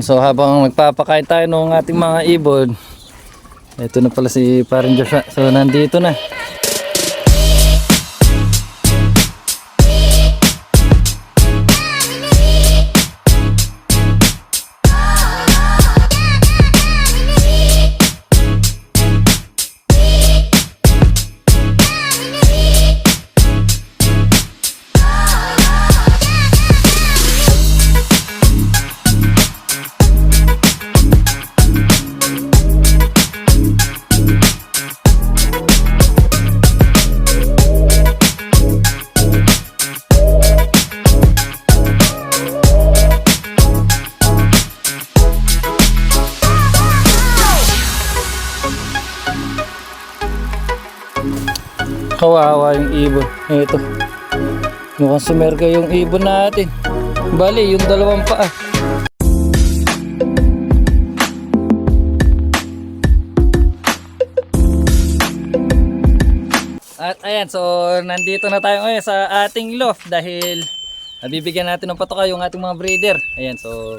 So habang magpapakain tayo ng ating mga ibon, ito na pala si Paring Joshua. So nandito na. Kawawa yung ibon. Ito. Mukhang sumerga yung ibon natin. Bali, yung dalawang paa. At ayan, so nandito na tayo ngayon sa ating loft dahil nabibigyan natin ng patoka yung ating mga breeder. Ayan, so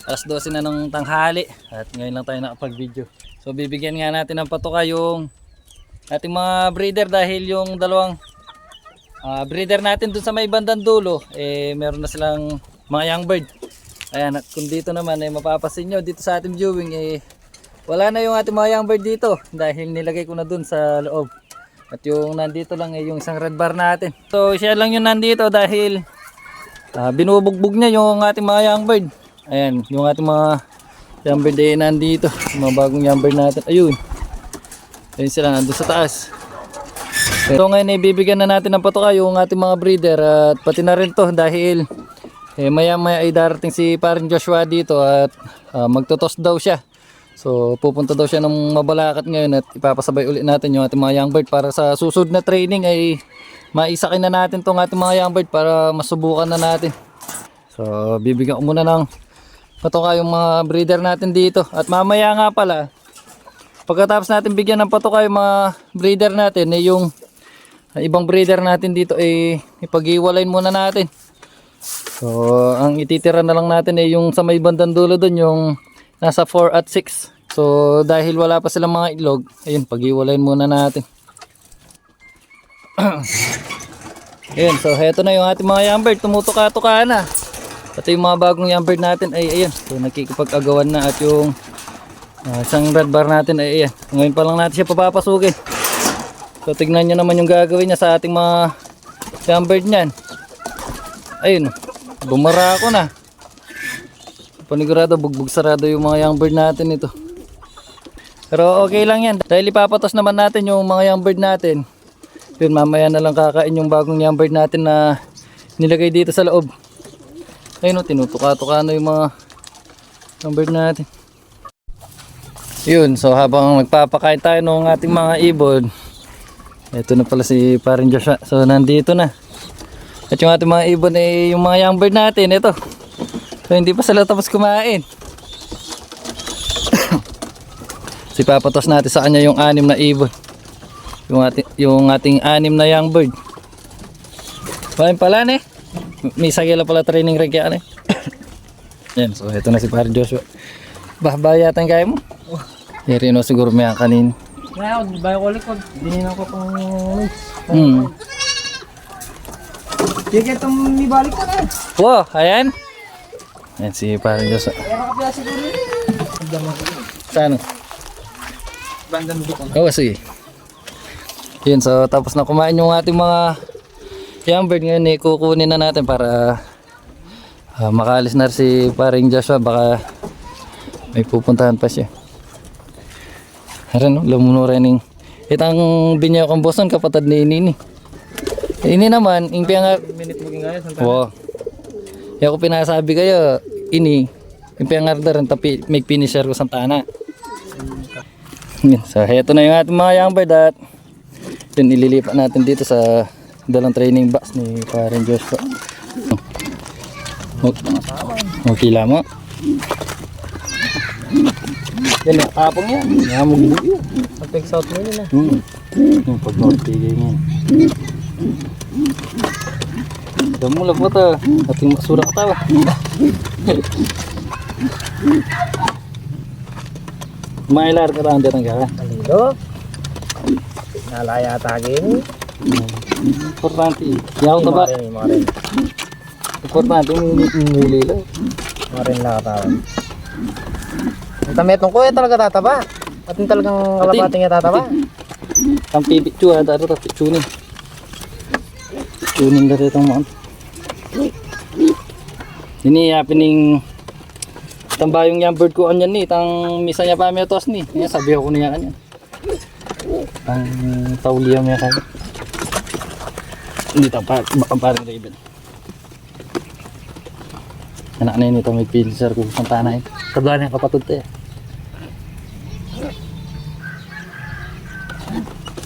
alas 12 na ng tanghali at ngayon lang tayo nakapag-video. So bibigyan nga natin ng patoka yung ating mga breeder dahil yung dalawang breeder natin dun sa may bandang dulo meron na silang mga young bird. Ayan, at kung dito naman mapapasin nyo dito sa ating viewing wala na yung ating mga young bird dito dahil nilagay ko na dun sa loob. At yung nandito lang yung isang red bar natin. So siya lang yung nandito dahil binubugbog niya yung ating mga young bird. Ayan, yung ating mga young bird nandito, mga bagong young bird natin. Ayun. Ayun sila nandun sa taas. So ngayon ibibigyan na natin ng patoka yung ating mga breeder at pati na rin to dahil maya maya ay darating si Paring Joshua dito at magtotos daw siya. So pupunta daw siya ng Mabalacat ngayon at ipapasabay ulit natin yung ating mga young bird para sa susunod na training ay maisakin na natin tong ating mga young bird para masubukan na natin. So bibigyan ko muna ng patoka yung mga breeder natin dito at mamaya nga pala pagkatapos natin bigyan ng patoka yung mga breeder natin yung ibang breeder natin dito ipag-iwalayin muna natin. So ang ititira na lang natin yung sa may bandang dulo doon yung nasa 4 at 6. So dahil wala pa silang mga itlog, ayun pag-iwalayin muna natin. Ayun, so heto na yung ating mga young bird, tumutuka-tuka na. Pati yung mga bagong young bird natin ay ayun, so nakikipag-agawan na at yung isang red bar natin ay ayan. Ngayon pa lang natin siya papapasukin. So tignan nyo naman yung gagawin niya sa ating mga young bird niyan. Ayun, bumara ako na. Panigurado bugbog sarado yung mga young bird natin ito. Pero okay lang yan dahil ipapatos naman natin yung mga young bird natin. Yun, mamaya na lang kakain yung bagong young bird natin na nilagay dito sa loob. Ayun o, tinutuka-tuka na yung mga young bird natin. Yun, so habang magpapakain tayo ng ating mga ibon, ito na pala si Paring Joshua. So nandito na. At yung ating mga ibon yung mga young bird natin, ito. So hindi pa sila tapos kumain. Si papatos natin sa kanya yung 6 na ibon. Yung ating 6 na young bird. Bayan pala may sagila pala training rig yan Yan, so ito na si Paring Joshua. Bahbayatan kayo mo? Yari no siguro may kanin. Ngayon, bayo ko likod. Dinin ako pang mix. Sige, itong nibalik ka na. Wow, ayan. Ayan si Paring Joshua. Kaya nakapila siguro yun. Saan? Bandang dukong. Oo, sige. Yun, so tapos na kumain yung ating mga young bird ngayon kukunin na natin para makaalis na si Paring Joshua. Baka may pupuntahan pa siya. Ayan no, lamuno rin itang binyaw kang boson kapatid ni Ini. Ini naman, yung piyangar. Minute mo gingaya. Wow. Yung ako pinasabi kayo, Ini, yung piyangar na rin tapi may finisher ko Santana. So heto na yung ating mga young bird at yun, ililipat natin dito sa dalang training box ni Paring Joshua. Okay lang mo. Yan ang tapong yan. Yamog buo. Pag-take out mo yun na. Yung pag-nortigay nga. Damo lang po ito. Ating masura ka tawa. Mailar ka lang dito ka. Alilo. Nalaya tagin. Importante. Yaw ta ba? Marin. Importante muli lang. Marin lang katawan. Ang tametong ko talaga tataba. Atin talagang kalapating niya tataba. Ang pipicture ada ito tuning. Tuning dari itong mga. Ini happening tambayong yang bird ko anyan ni tang misa niya pa tos ni. Niya sabi ako niya kanyan. Ang tauliya niya kanya. Hindi pa parang Raven. Anak na yun ito may pilser ko sa tanay. Kadaan yung kapatid tayo.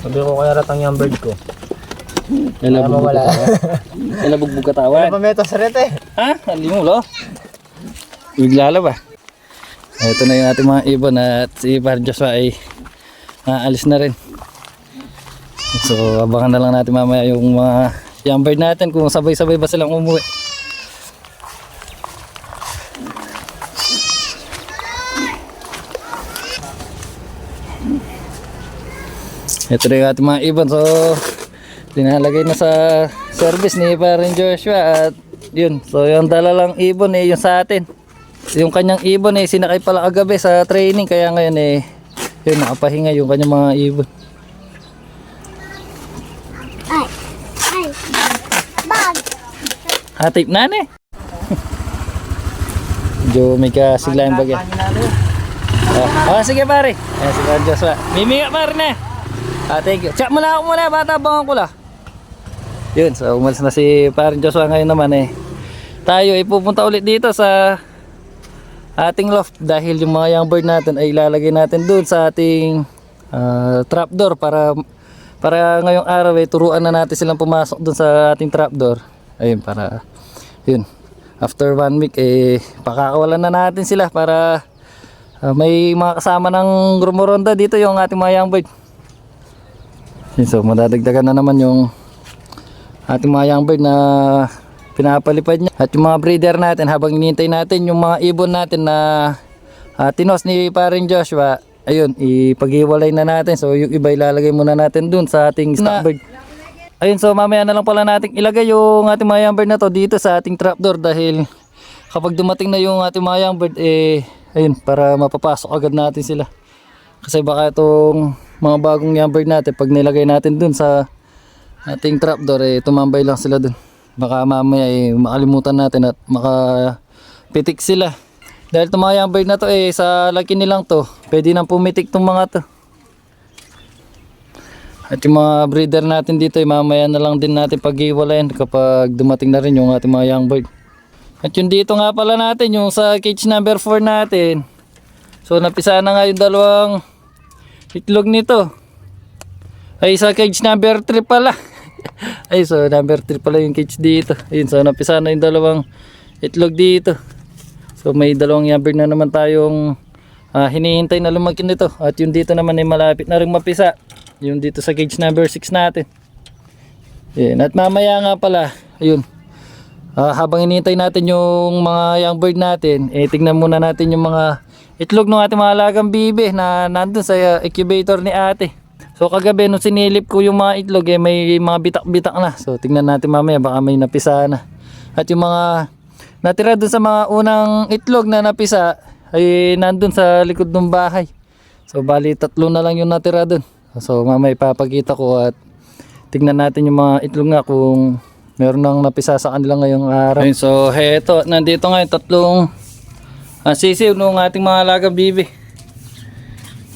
Sabi ko kaya ratang yung bird ko. Kailan bugbog wala. katawan? Kailan bugbog katawan? Wala pa metos rin eh. Ha? Hindi mo lo? Biglala ba? Ito na yung ating mga ibon at si Par Joshua ay aalis na rin. So abangan na lang natin mamaya yung mga young bird natin kung sabay-sabay ba silang umuwi. Ito na yung ating mga ibon. So dinalagay na sa service ni Parin Joshua at yun. So yung dalalang ibon yung sa atin. Yung kanyang ibon sinakay pala kagabi sa training kaya ngayon yun nakapahinga yung kanyang mga ibon. Hatip na Medyo may kasiglayan bagay. Sige pare. Ayan si Parin Joshua. Mimi nga pare na. Thank you. Chat muna ako muna, bata bangan ko lang. Yun, so umalis na si Parin Joshua ngayon naman tayo pupunta ulit dito sa ating loft dahil yung mga young bird natin ay ilalagay natin doon sa ating trapdoor para ngayong araw turuan na natin silang pumasok doon sa ating trapdoor. Ayun, para yun. After 1 week pakakawalan na natin sila para may mga kasama ng grumoronda dito yung ating mga young bird. So madadagdagan na naman yung ating mga young bird na pinapalipad niya at yung mga breeder natin habang hinihintay natin yung mga ibon natin na tinos ni Parin Joshua. Ayun, ipaghiwalay na natin. So yung iba ilalagay muna natin dun sa ating stock bird. Ayun, so mamaya na lang pala natin ilagay yung ating mga young bird na to dito sa ating trapdoor dahil kapag dumating na yung ating mga young bird ayun, para mapapasok agad natin sila. Kasi baka itong mga bagong young bird natin pag nilagay natin dun sa ating trapdoor tumambay lang sila dun. Baka mamaya makalimutan natin at makapitik sila. Dahil itong mga young bird na to sa laki nilang to pwede nang pumitik itong mga to. At yung mga breeder natin dito mamaya na lang din natin pag-iwalayan kapag dumating na rin yung ating mga young bird. At yung dito nga pala natin yung sa cage number 4 natin. So napisa na nga yung dalawang itlog nito. Ay sa cage number 3 pala. Ay so number 3 pala yung cage dito. Ayun, so napisa na yung dalawang itlog dito. So may dalawang young bird na naman tayong hinihintay na lumaki nito. At yung dito naman malapit na rin mapisa. Yung dito sa cage number 6 natin. Ayun, at mamaya nga pala, ayun. Habang hinihintay natin yung mga young bird natin, tignan muna natin yung mga itlog ng ating mga alagang bibi na nandun sa incubator ni ate. So kagabi nung sinilip ko yung mga itlog may mga bitak-bitak na. So tingnan natin mamaya baka may napisa na. At yung mga natira dun sa mga unang itlog na napisa ay nandun sa likod ng bahay. So bali 3 na lang yung natira dun. So mamaya ipapakita ko at tingnan natin yung mga itlog nga kung meron nang napisa sa kanila ngayong araw. Ayun, so heto, nandito nga yung 3 sisiw ng ating mga alagang bibi.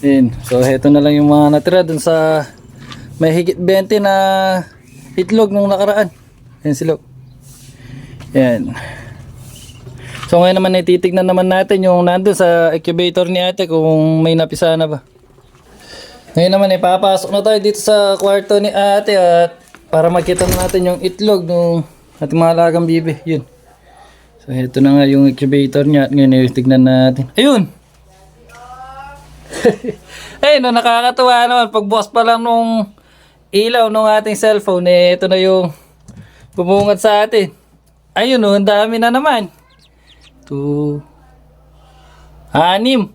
Ayun, so heto na lang yung mga natira dun sa may higit 20 na itlog nung nakaraan. Ayun sila. Ayan. So ngayon naman titignan naman natin yung nandun sa incubator ni ate kung may napisa na ba. Ngayon naman papasok na tayo dito sa kwarto ni ate at para makita natin yung itlog ng ating mga alagang bibi. Yun. So ito na nga yung incubator niya at ngayon tignan natin. Ayun! Ayun, no, nakakatuwa naman. Pagbukas pa lang nung ilaw ng ating cellphone, ito na yung bumungad sa atin. Ayun, no, ang dami na naman. 2, 6.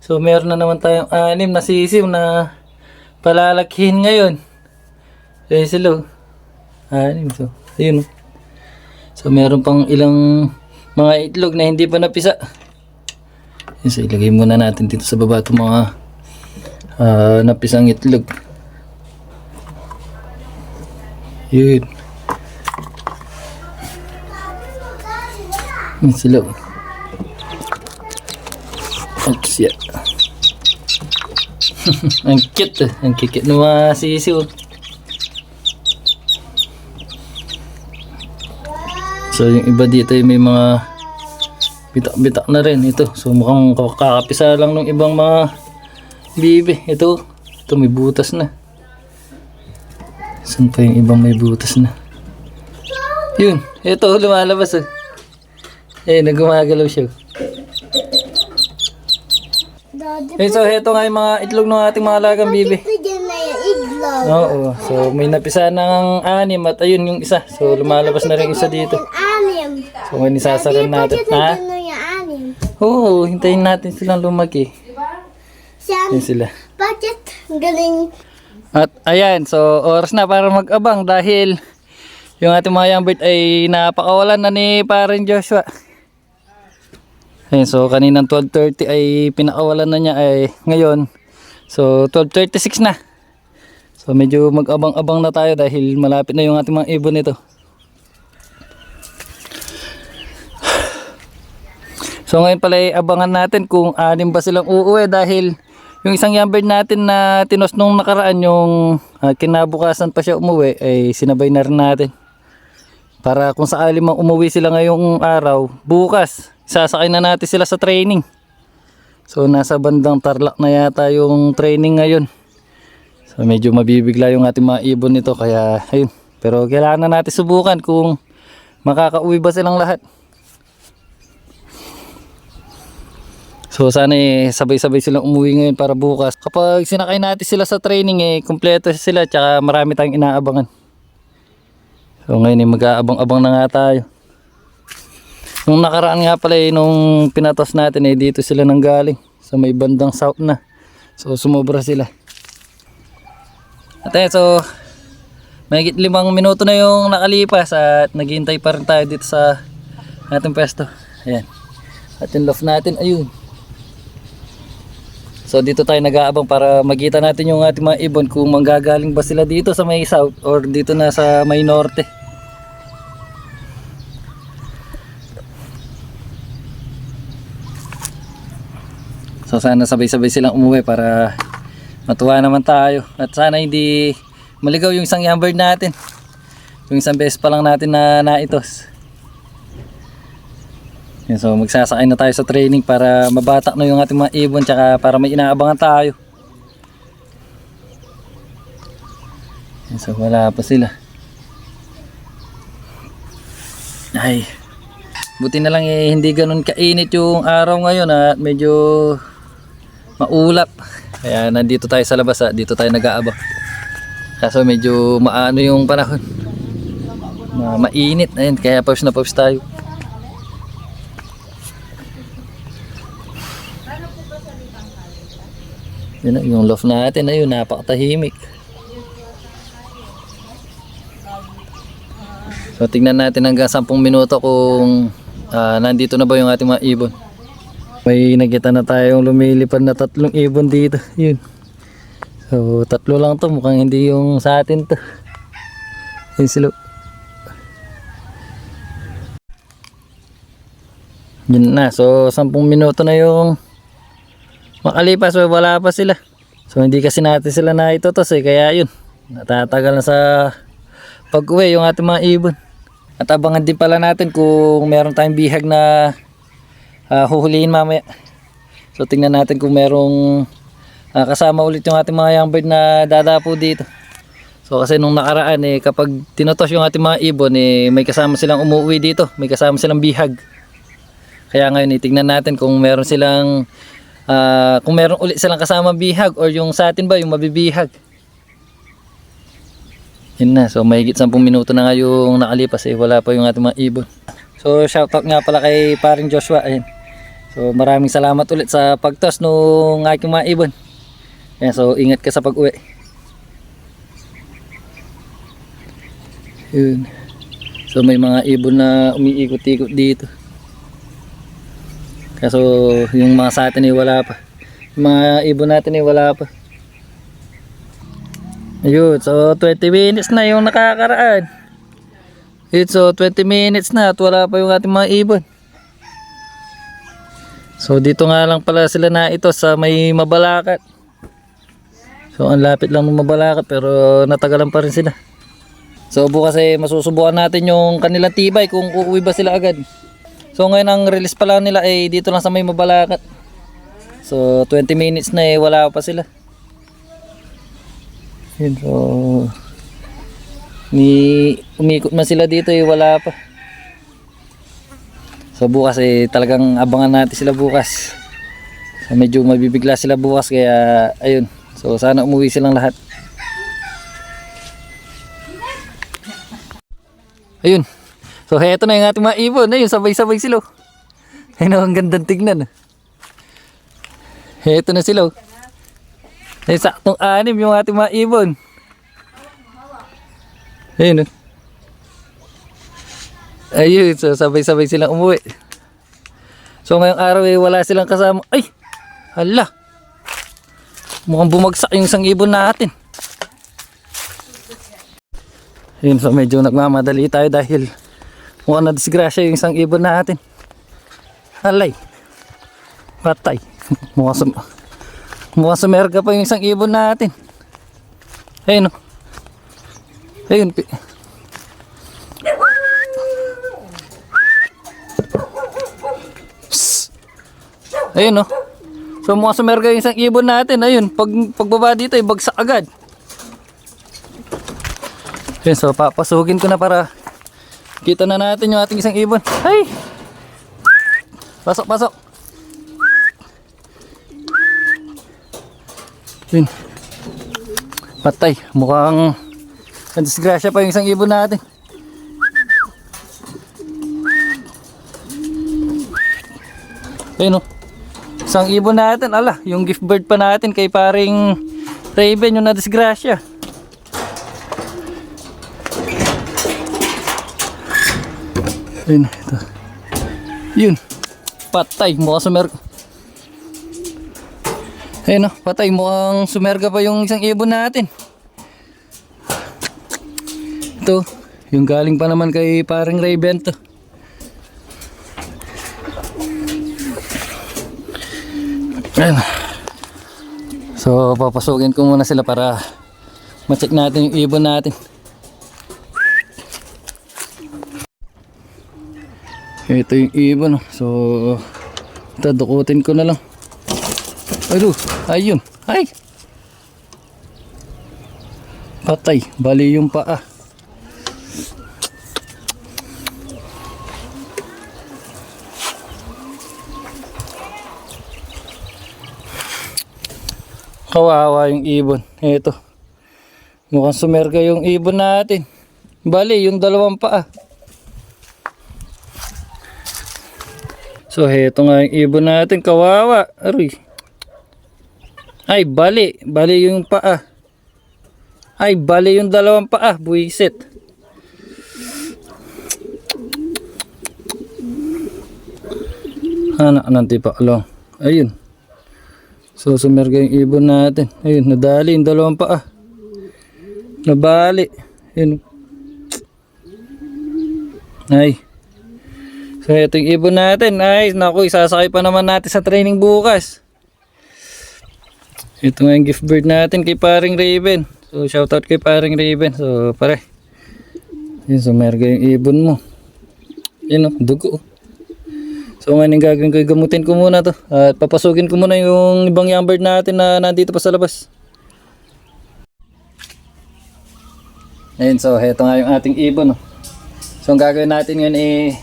So meron na naman tayong 6 na sisiw na palalakhin ngayon. Ayun sila. 6. So, ayun. So meron pang ilang mga itlog na hindi pa napisa. Ayun, so ilagay muna natin dito sa baba itong mga napisang itlog. Yun. Ayun sila. Oops, yeah. Ang cute eh. Ang kikit ng mga sisiw. So yung iba dito ay may mga bitak-bitak na rin ito. So mukhang kakapisa lang ng ibang mga bibi. Ito may butas na. Saan pa yung ibang may butas na? Yun, ito lumalabas eh. Nagumagalaw siya. So ito nga yung mga itlog ng ating mga alagang bibi. Oo, so may napisa ng 6 at ayun yung isa. So lumalabas na rin isa dito. So ngayon isasaran natin. Ha? Oo, hintayin natin silang lumaki. Yan sila. Bakit? Galing. At ayan, so oras na para mag-abang dahil yung ating mga young bird ay napakawalan na ni Parang Joshua. Ayun, so kaninang 12:30 ay pinakawalan na niya ay ngayon. So 12:36 na. So medyo mag-abang-abang na tayo dahil malapit na yung ating mga ibon nito. So ngayon pala ay abangan natin kung 6 ba silang uuwi dahil yung isang young bird natin na tinos nung nakaraan yung kinabukasan pa siya umuwi ay sinabay na rin natin. Para kung sakali mang umuwi sila ngayong araw, bukas sasakay na natin sila sa training. So nasa bandang Tarlac na yata yung training ngayon. So medyo mabibigla yung ating mga ibon nito kaya ayun. Pero kailangan na natin subukan kung makakauwi ba silang lahat. So sana sabay-sabay silang umuwi ngayon para bukas. Kapag sinakay natin sila sa training kumpleto sila tsaka marami tayong inaabangan. So ngayon mag-aabang-abang na nga tayo. Nung nakaraan nga pala nung pinatos natin dito sila nang galing sa may bandang south na. So sumobra sila. At so may 5 minuto na yung nakalipas at naghihintay pa rin tayo dito sa ating pwesto. Ayan. At yung loft natin ayun. So dito tayo nag-aabang para makita natin yung ating mga ibon kung manggagaling ba sila dito sa may south or dito na sa may norte. So sana sabay-sabay silang umuwi para matuwa naman tayo. At sana hindi maligaw yung isang young bird natin. Yung isang beses pa lang natin na naitos. Yan, so magsasakay na tayo sa training para mabatak na yung ating mga ibon tsaka para may inaabangan tayo. Yan, so wala pa sila. Ay, buti na lang hindi ganun kainit yung araw ngayon at medyo maulap. Kaya nandito tayo sa labas dito tayo nag-aabang. Kaso medyo maano yung panahon. Mainit. Ayun, kaya pause na pause tayo. Yun, yung loft natin ayun, napakatahimik. So tingnan natin hanggang 10 minuto kung nandito na ba yung ating mga ibon. May nakita na tayong lumilipad na 3 ibon dito. Yun. So 3 lang to, mukhang hindi yung sa atin to. Yun sila. Yun na, so 10 minuto na yung makalipas, so wala pa sila. So hindi kasi natin sila na itotos kaya yun, natatagal na sa pag-uwi yung ating mga ibon. At abangan din pala natin kung meron tayong bihag na huhulihin mamaya. So tingnan natin kung merong kasama ulit yung ating mga young bird na dadapo dito. So kasi nung nakaraan kapag tinotos yung ating mga ibon may kasama silang umuwi dito, may kasama silang bihag. Kaya ngayon tingnan natin kung meron silang kung meron ulit silang kasama bihag or yung sa atin ba yung mabibihag. Yun na, so mahigit 10 minuto na nga yung nakalipas wala pa yung ating mga ibon. So shoutout nga pala kay Paring Joshua. Ayun. So So maraming salamat ulit sa pagtos nung aking mga ibon. Ayan, so ingat ka sa pag-uwi. Yun. So may mga ibon na umiikot-ikot dito. Kaso yung mga sa atin ay wala pa. Yung mga ibon natin ay wala pa. Ayun, so 20 minutes na yung nakakaraan. Ayun, so 20 minutes na at wala pa yung ating mga ibon. So dito nga lang pala sila na ito sa may Mabalacat. So ang lapit lang ng Mabalacat pero natagalan pa rin sila. So bukas ay masusubukan natin yung kanilang tibay kung uuwi ba sila agad. So ngayon ang release pa lang nila ay dito lang sa may Mabalacat. So 20 minutes na eh wala pa sila. Yun, so umikot man sila dito eh wala pa. So bukas eh talagang abangan natin sila bukas. So medyo mabibigla sila bukas kaya ayun. So sana umuwi silang lahat. Ayun. So heto na yung ating mga ibon. Ayun, sabay-sabay sila. Ayun, ang gandang tignan. Heto na sila. Ayun, saktong 6 yung ating mga ibon. Ayun. Ayun, so sabay-sabay silang umuwi. So ngayong araw eh wala silang kasama. Ay! Hala! Mukhang bumagsak yung isang ibon natin. Ayun, so medyo nagmamadali tayo dahil mukhang nadisgrasya yung isang ibon natin. Halay! Patay! Mukhang sumerga pa yung isang ibon natin. Ayun o. Ayun. Ayun oh. So mukhang sumerga yung isang ibon natin. Ayun, pagbaba dito ay bagsak agad. Ayun, so papasukin ko na para kita na natin yung ating isang ibon. Ay! Pasok, pasok. Ayun. Patay. Mukhang disgrasya pa yung isang ibon natin. Ayun oh. Isang ibon natin, ala, yung gift bird pa natin kay paring Raven yung nadisgrasya. Ayun, ito. Yun, patay, mukhang sumerga. Ayun o, patay, mukhang sumerga pa yung isang ibon natin. Ito, yung galing pa naman kay paring Raven to. Ayan. So papasukin ko muna sila para ma-check natin yung ibon natin. Ito yung ibon. So tadukutin ko na lang. Ayun. Ay! Patay. Bali yung paa. Kawawa yung ibon. Ito. Mukhang sumerga yung ibon natin. Bali, yung 2 paa. So, heto nga yung ibon natin. Kawawa. Aray. Ay, bali. Bali yung paa. Ay, bali yung 2 paa. Buisit. Anong tipa lang. Ayun. So sumerga yung ibon natin. Ayun, nadali yung 2 paa. Nabali. Ayun. Ay. So ito yung ibon natin. Ay, naku, isasakay pa naman natin sa training bukas. Ito nga yung gift bird natin kay paring Raven. So shoutout kay paring Raven. So pare. Ayun, sumerga yung ibon mo. Ayun o, dugo. So ngayon yung gagawin ko, gamutin ko muna to at papasukin ko muna yung ibang young bird natin na nandito pa sa labas. Ayun, so heto nga yung ating ibon. So ang gagawin natin ngayon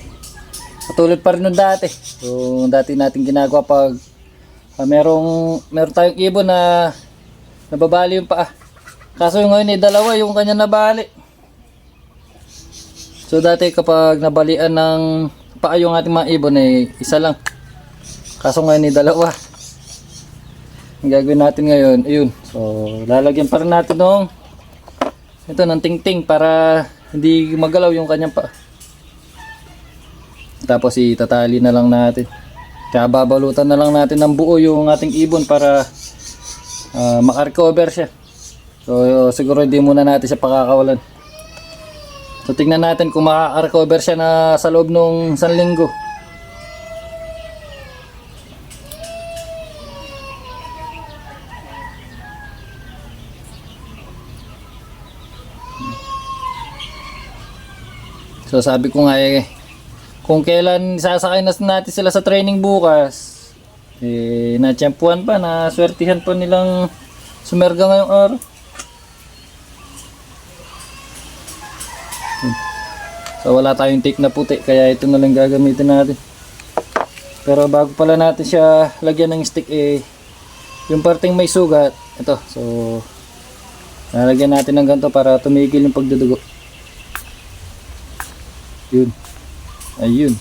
katulad pa rin nung dati. So dati natin ginagawa pag meron tayong ibon na nababali yung paa. Kaso yung ngayon 2 yung kanya nabali. So dati kapag nabalian ng paa yung ating mga ibon 1 lang. Kaso nga ni dalawa. Ang gagawin natin ngayon, ayun. So, lalagyan pa rin natin ng tingting para hindi magalaw yung kanyang pa. Tapos itatali na lang natin. Kaya babalutan na lang natin ng buo yung ating ibon para makarecover siya. So, siguro hindi muna natin siya pakakawalan. So, tingnan natin kung makarecover siya na sa loob ng 1 linggo. So sabi ko nga kung kailan sasakay na natin sila sa training bukas, na-champuan pa, na-swertihan pa nilang sumerga ngayong araw. So wala tayong tape na puti, kaya ito na lang gagamitin natin. Pero bago pala natin siya lagyan ng stick, yung parting may sugat, ito. So lalagyan natin ng ganito para tumigil yung pagdudugo. Yun. Ayun.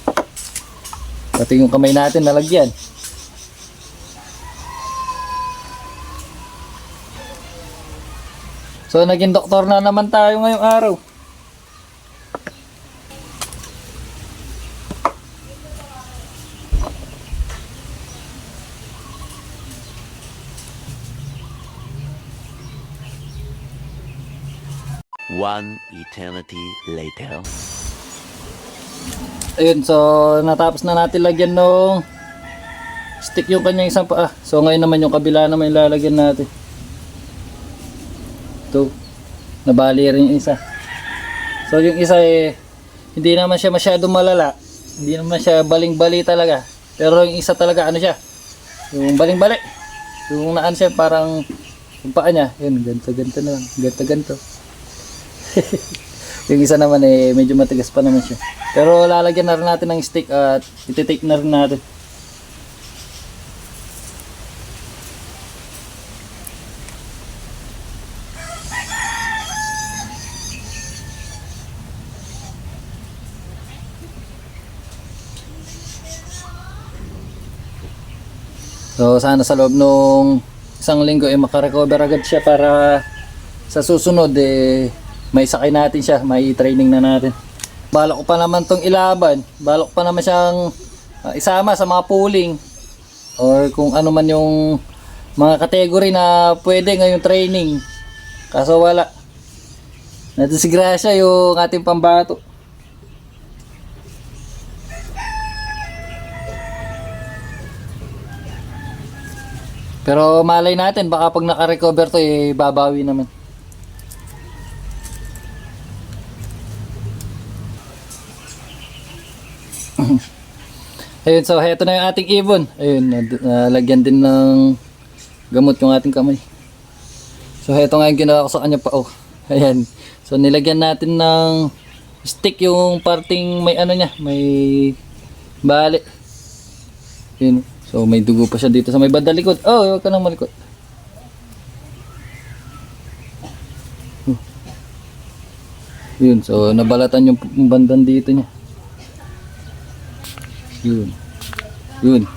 Pati yung kamay natin nalagyan. So naging doktor na naman tayo ngayong araw. One eternity later. Ayun, so natapos na natin lagyan ng stick yung kanyang isang paa. So ngayon naman yung kabila naman ilalagyan natin. Ito, nabali rin yung isa. So yung isa hindi naman siya masyado malala. Hindi naman siya baling-bali talaga. Pero yung isa talaga ano siya, yung baling-bali. Yung naan siya parang yung paa niya, yun, ganto-ganto na lang. Ganto-ganto. Yung isa naman medyo matigas pa naman siya. Pero lalagyan na rin natin ng stick at iti-tape na rin natin. So sana sa loob nung 1 linggo makarecover agad siya para sa susunod may sakay natin siya, may training na natin. Balak ko pa naman tong ilaban, balak ko pa naman siyang isama sa mga pooling or kung ano man yung mga category na pwede ngayong training. Kaso wala. Natin si Gracia yung ating pambato. Pero malay natin, baka pag naka-recover to babawi naman. Ayun, so heto na yung ating ibon. Ayun, lagyan din ng gamot yung ating kamay. So heto nga yung ginawa ko sa kanya pa. Oh, ayan. So nilagyan natin ng stick yung parting may ano niya, may bali. Yun. So may dugo pa siya dito sa may bandang likod. Oh, huwag ka nang malikot. Yun, so nabalatan yung bandang dito niya. Yun. Yun.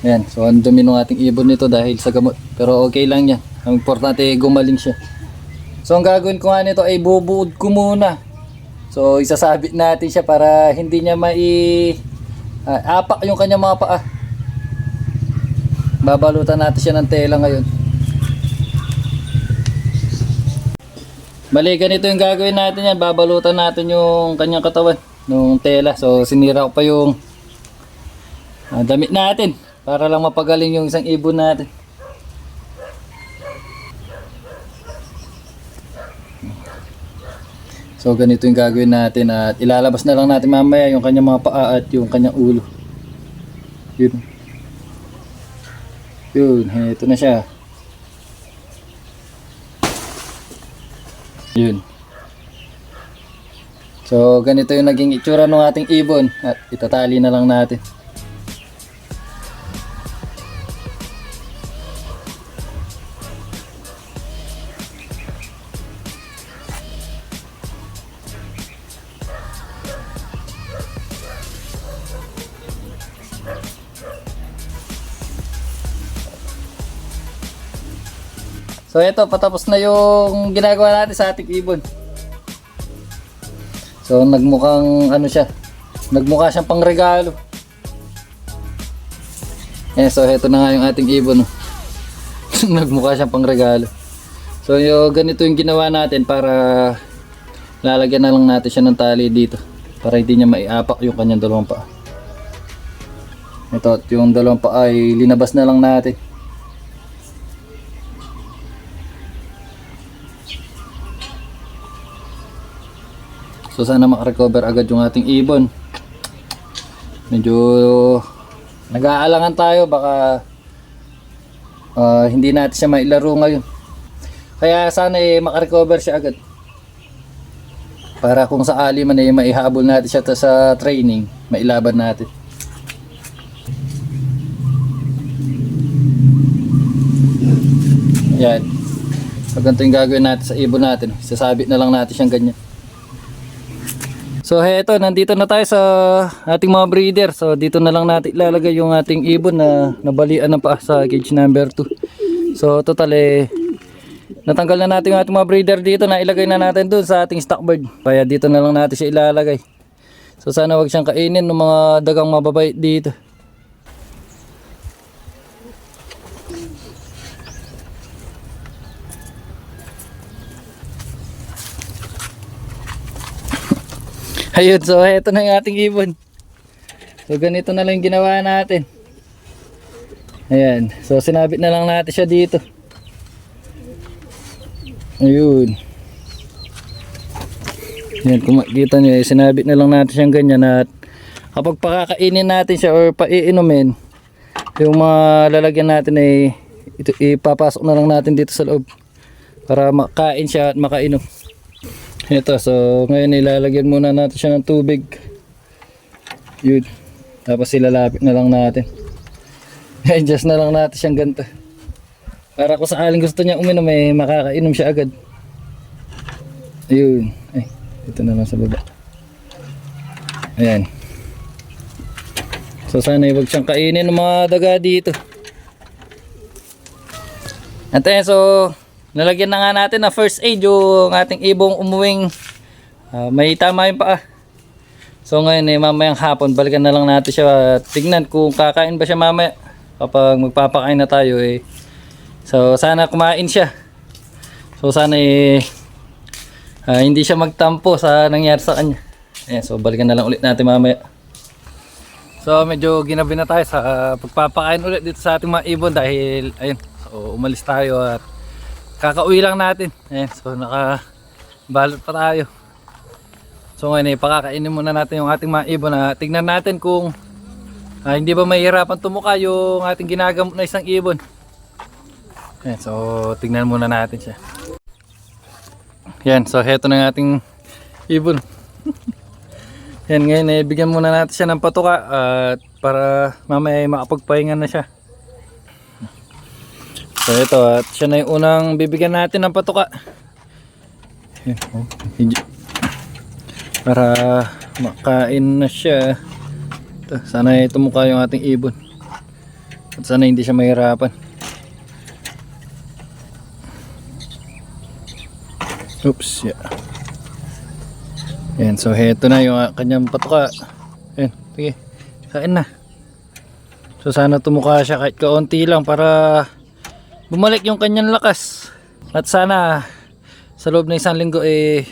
Ayan. So ang dumi ng ating ibon nito dahil sa gamot. Pero okay lang yan. Ang importante gumaling siya. So ang gagawin ko nga nito ay bubuod ko muna. So isasabit natin siya para hindi niya apak yung kanyang mga paa. Babalutan natin siya ng tela ngayon. Bali, ganito yung gagawin natin yan. Babalutan natin yung kanyang katawan nung tela. So sinira ko pa yung damit natin para lang mapagaling yung isang ibon natin. So ganito yung gagawin natin at ilalabas na lang natin mamaya yung kanyang mga paa at yung kanyang ulo. Yun. Yun, ito na siya. Yun. So ganito yung naging itsura ng ating ibon at itatali na lang natin. So ito, patapos na yung ginagawa natin sa ating ibon. So nagmukhang ano siya, nagmukha siyang pangregalo. So ito na nga yung ating ibon. Nagmukha siyang pangregalo. So yung ganito yung ginawa natin para lalagyan na lang natin siya ng tali dito para hindi niya maiapak yung kanyang dalawang paa. Ito, at yung dalawang paa ay linabas na lang natin. So sana makarecover agad yung ating ibon. Medyo nag-aalangan tayo, baka hindi natin siya mailaro ngayon. Kaya sana makarecover siya agad. Para kung sakali man maihabol natin siya sa training, mailaban natin. Yan. So ganito yung gagawin natin sa ibon natin. Sasabit na lang natin siyang ganyan. So heto, nandito na tayo sa ating mga breeder. So dito na lang natin ilalagay yung ating ibon na nabalian na pa sa cage number 2. So total natanggal na natin yung ating mga breeder dito, na ilagay na natin dun sa ating stock bird. Kaya dito na lang natin siya ilalagay. So sana wag siyang kainin ng mga dagang mababait dito. Ayun, so eto na yung ating ibon. So ganito na lang yung ginawa natin. Ayan, so sinabit na lang natin siya dito. Ayun. Ayan, kung makikita nyo, sinabit na lang natin siyang ganyan, at kapag pakakainin natin siya or paiinumin, yung mga lalagyan natin ay ipapasok na lang natin dito sa loob para makain siya at makainom. Ito, so ngayon ilalagyan muna natin siya ng tubig. Yun. Tapos ilalapit na lang natin. I-adjust na lang natin siyang ganito. Para kung sakaling gusto niya uminom, makakainom siya agad. Ayun. Ay, dito na lang sa baba. Ayan. So sana huwag siyang kainin ng mga daga dito. At ayan, so nalagyan na nga natin na first aid yung ating ibong umuwing may tama yung paa. So ngayon mamayang hapon balikan na lang natin siya, tignan kung kakain ba siya mamaya kapag magpapakain na tayo So sana kumain siya. So sana hindi siya magtampo sa nangyari sa kanya. Ayan, so balikan na lang ulit natin mamaya. So medyo ginabi na tayo sa pagpapakain ulit dito sa ating mga ibon dahil ayun, so umalis tayo at kakauwi lang natin. Ayan, so nakabalot pa tayo. So ngayon pakakainin muna natin yung ating mga ibon na tignan natin kung hindi ba mahihirapan tumuka yung ating ginagamot na isang ibon. Ayan, so tignan muna natin siya. Ayan, so heto na yung ating ibon. Ayan, ngayon bigyan muna natin siya ng patuka at para mamaya makapagpahinga na siya. So ito, at siya na yung unang bibigyan natin ng patuka. Para makain na siya. Ito, sana tumuka yung ating ibon. At sana hindi siya mahirapan. Oops, yeah. Yan, so heto na yung kanyang patuka. Yan, sige, kain na. So sana tumuka siya kahit kaunti lang para bumalik yung kanyang lakas. At sana sa loob ng isang linggo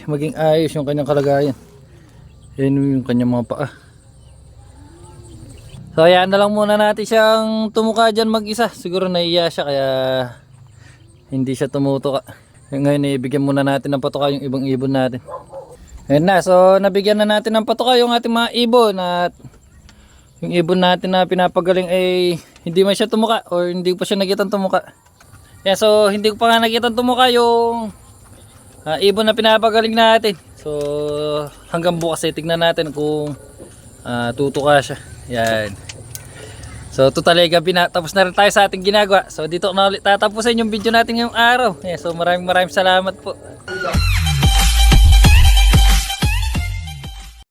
maging ayos yung kanyang kalagayan. Yan yung kanyang mga paa. So ayan na lang muna natin siyang tumuka dyan mag-isa. Siguro naiiya siya kaya hindi siya tumutuka. Ngayon ibigyan muna natin ng patuka yung ibang ibon natin. Ayan na, so nabigyan na natin ng patuka yung ating mga ibon. At yung ibon natin na pinapagaling hindi man siya tumuka or hindi pa siya nakitang tumuka. Yeah, so hindi ko pa nga nakita tumuka yung ibon na pinapagaling natin. So hanggang bukas tignan natin kung tutuka siya. Yan. So totally gabi na, tapos na rin tayo sa ating ginagawa. So dito na ulit tatapusin yung video natin ngayong araw. Yeah, so maraming salamat po.